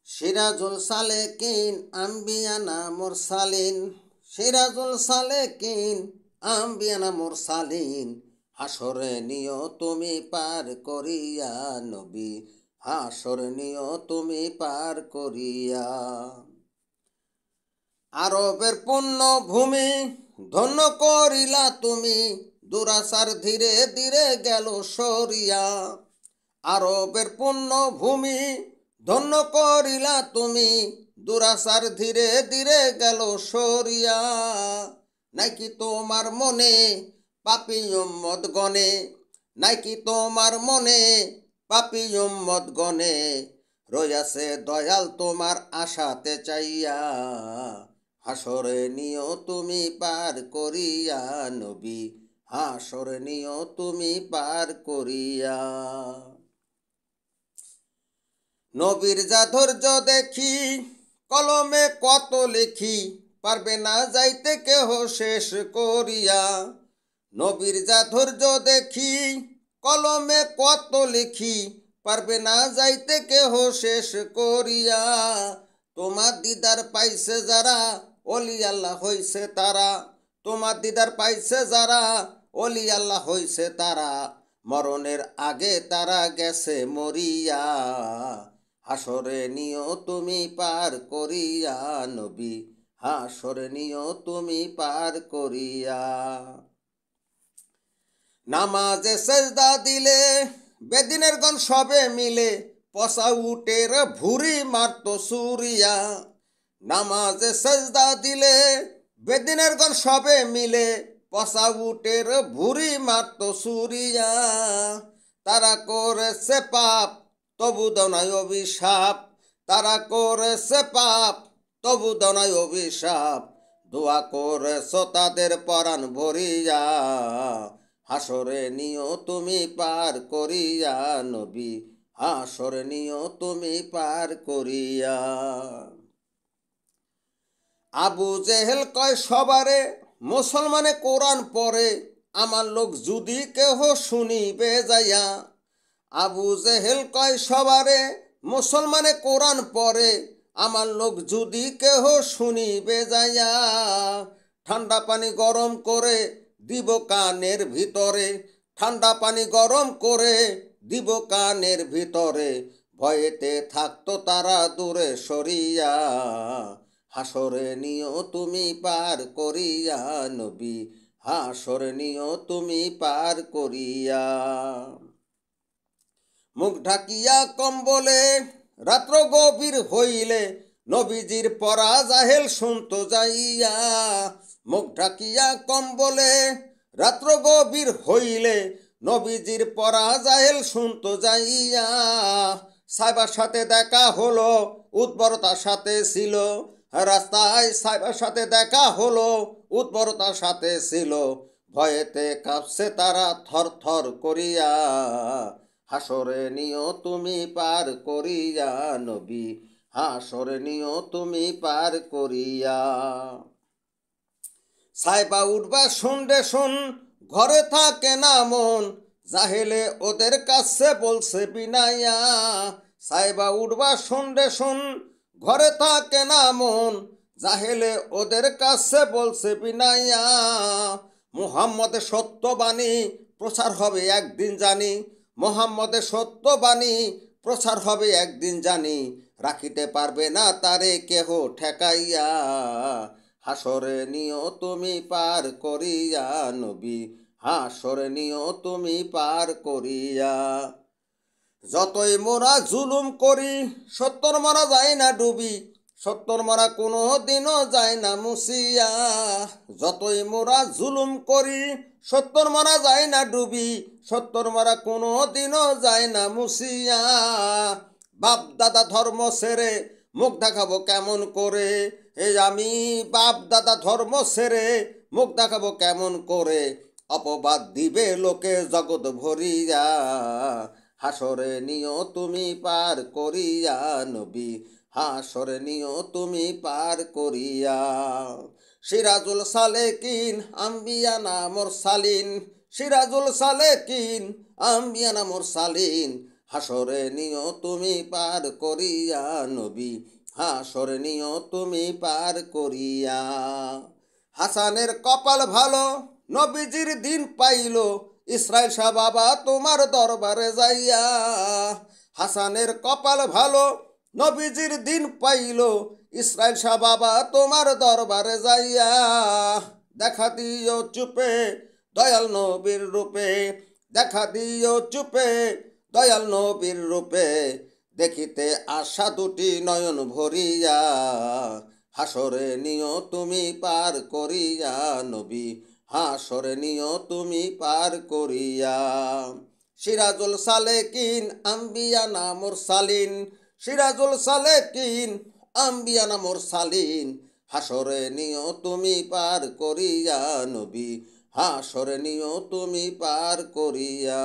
সিরাজুল সালেকিন আম্বিয়ানা মুরসালিন, সিরাজুল সালেকিন আম্বিয়ানা মুরসালিন, হাসরে নিও তুমি পার করিয়া নবী, হাসরে নিও তুমি পার করিয়া। আরবের পুণ্য ভূমি ধন্য করিলা তুমি, দুরাচার ধীরে ধীরে গেল সরিয়া। আরবের পুণ্য ভূমি ধন্য করিলা তুমি, দুরাচার ধীরে ধীরে গেল সরিয়া। নাকি তোমার মনে পাপী উম্মত গণে, নাকি তোমার মনে পাপী উম্মত গণে, রয়াছে দয়াল তোমার আশাতে চাইয়া, হাসরে নিও তুমি পার করিয়া নবী, হাসরে নিও তুমি পার করিয়া। নবীর যা ধৈর্য দেখি কলমে কত লিখি, পারবে না যাইতে কেহ শেষ করিয়া। নবীর যা ধৈর্য দেখি কলমে কত লিখি, পারবে না যাইতে কেহ শেষ করিয়া। তোমার দিদার পাইছে যারা অলি আল্লাহ হইছে তারা, তোমার দিদার পাইছে যারা অলি আল্লাহ হইছে তারা, মরণের আগে তারা গেছে মরিয়া, হাসরে নিও তুমি পার করিয়া নবী, হাসরে নিও তুমি পার করিয়া। নামাজে সেজদা দিলে বেদিনের গণ সবে মিলে, পশা উটের ভুরি মারত সুরিয়া। নামাজে সেজদা দিলে বেদিনের গণ সবে মিলে, পশা উটের ভুরি মারত সুরিয়া। তারা করেছে পাপ তবু দনায় অভিশাপ, তারা করেছে পাপ তবু দনায় অভিশাপ, দোয়া করেছ তাদের পরাণ ভরিয়া, হাসরে নিও তুমি পার করিয়া নবী, হাসরে নিও তুমি পার করিয়া। আবু জেহেল কয় সবারে মুসলমানে কোরআন পড়ে, আমার লোক যদি কেহ শুনিবে যাইয়া। আবু জেহেল কয় সবারে মুসলমানে কোরআন পড়ে, আমার লোক যদি কেহ শুনিবে যাইয়া। ঠান্ডা পানি গরম করে দিব কানের ভিতরে, ঠান্ডা পানি গরম করে দিব কানের ভিতরে, ভয়েতে থাকতো তারা দূরে সরিয়া, হাসরে নিও তুমি পার করিয়া নবী, হাসরে নিও তুমি পার করিয়া। মুখ ঢাকিয়া কম্বলে রাত্র গভীর হইলে, নবীজির পরা জাহেল শুনতো যাইয়া। মুখ ঢাকিয়া কম্বলে রাত্র গভীর হইলে, নবীজির পরা জাহেল শুনতো যাইয়া। সাইবার সাথে দেখা হলো উদ্বরতার সাথে ছিল, রাস্তায় সাইবার সাথে দেখা হলো উদ্বরতার সাথে ছিল, ভয়েতে কাঁপছে তারা থর থর করিয়া, হাসরে নিও তুমি পার করিয়া নবী, হাসরে নিও তুমি পার করিয়া। সাইবা উঠবা শুনরে শুন ঘরে থাকে না মন, জাহেলে ওদের কাছে বলছে বিনাইয়া। সাইবা উঠবা শুনরে শুন ঘরে থাকে না মন, জাহেলে ওদের কাছে বলছে বিনাইয়া। মুহাম্মদের সত্যবাণী প্রচার হবে একদিন জানি, মুহাম্মদের সত্যবাণী প্রচার হবে একদিন জানি, রাখিতে পারবে না তারে কেহ ঠেকাইয়া, হাসরে নিও তুমি পার করিয়া নবী, হাসরে নিও তুমি পার করিয়া। যতই মোরা জুলুম করি সত্তর মারা যায় না ডুবি, সত্তর মারা কোনো দিনও যায় না মুছিয়া। যতই মোরা জুলুম করি সত্তর মারা যায় না ডুবি, সত্তর মারা কোনো দিনও যায় না মুছিয়া। বাপ দাদা ধর্ম ছেড়ে মুখ দেখাবো কেমন করে, এই আমি বাপ দাদা ধর্ম ছেড়ে মুখ দেখাবো কেমন করে, অপবাদ দিবে লোকে জগৎ ভরিয়া, হাসরে নিও তুমি পার করিয়া নবী, হাসরে নিও তুমি পার করিয়া। সিরাজুল সালেকিন আম্বিয়ানা মুরসালিন, সিরাজুল সালেকিন আম্বিয়ানা মুরসালিন, হাসরে নিও তুমি পার করিয়া নবী, হাসরে নিও তুমি পার করিয়া। হাসানের কপাল ভালো, নবীজির দিন পাইল, ইসরাইল শাহ বাবা তোমার দরবারে যাইয়া। হাসানের কপাল ভালো, নবীজির দিন পাইল, ইসরাইল শাহ বাবা তোমার দরবারে যাইয়া। দেখা দিও চুপে দয়াল নবীর রূপে, দেখা দিও চুপে দয়াল নবীর রূপে, দেখিতে আশা দুটি নয়ন ভরিয়া। হাসরে নিও তুমি পার করিয়া নবী, হাসরে নিও তুমি পার করিয়া। সিরাজুল সালেকিন আম্বিয়ানা মুরসালিন, সিরাজুল সালেকিন আম্বিয়ানা মুরসালিন, হাসরে নিও তুমি পার করিয়া নবী, হাসরে নিও তুমি পার করিয়া।